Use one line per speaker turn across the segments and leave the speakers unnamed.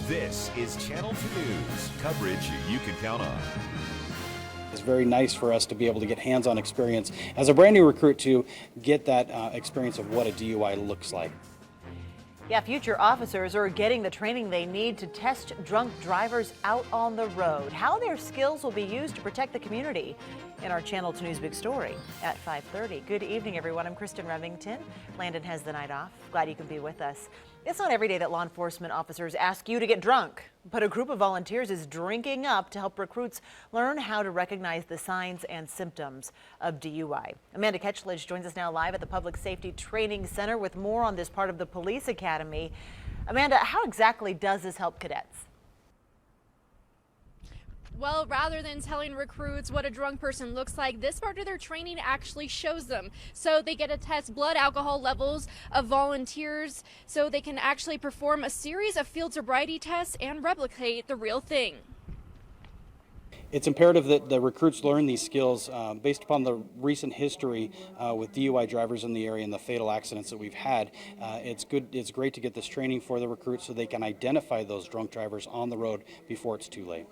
This is Channel 2 News, coverage you can count on.
It's very nice for us to be able to get hands-on experience as a brand new recruit to get that experience of what a DUI looks like.
Yeah, future officers are getting the training they need to test drunk drivers out on the road. How their skills will be used to protect the community in our Channel 2 News Big Story at 5:30. Good evening, everyone. I'm Kristen Remington. Landon has the night off. Glad you can be with us. It's not every day that law enforcement officers ask you to get drunk, but a group of volunteers is drinking up to help recruits learn how to recognize the signs and symptoms of DUI. Amanda Ketchledge joins us now live at the Public Safety Training Center with more on this part of the police academy. Amanda, how exactly does this help cadets?
Well, rather than telling recruits what a drunk person looks like, this part of their training actually shows them. So they get to test blood alcohol levels of volunteers so they can actually perform a series of field sobriety tests and replicate the real thing.
It's imperative that the recruits learn these skills based upon the recent history with DUI drivers in the area and the fatal accidents that we've had. It's great to get this training for the recruits so they can identify those drunk drivers on the road before it's too late.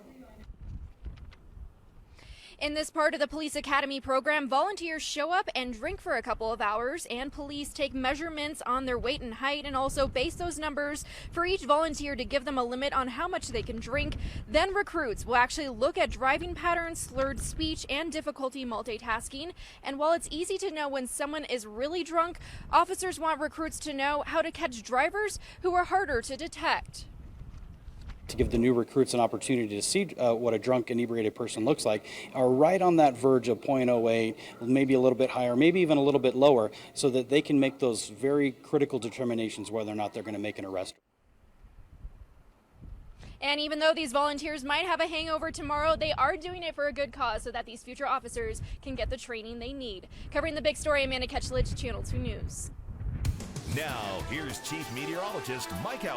In this part of the Police Academy program, volunteers show up and drink for a couple of hours, and police take measurements on their weight and height and also base those numbers for each volunteer to give them a limit on how much they can drink. Then recruits will actually look at driving patterns, slurred speech, and difficulty multitasking. And while it's easy to know when someone is really drunk, officers want recruits to know how to catch drivers who are harder to detect.
To give the new recruits an opportunity to see what a drunk inebriated person looks like, are right on that verge of 0.08, maybe a little bit higher, maybe even a little bit lower, so that they can make those very critical determinations whether or not they're going to make an arrest.
And even though these volunteers might have a hangover tomorrow, they are doing it for a good cause so that these future officers can get the training they need. Covering the big story, Amanda Ketchledge, Channel 2 News.
Now, here's Chief Meteorologist Mike Al.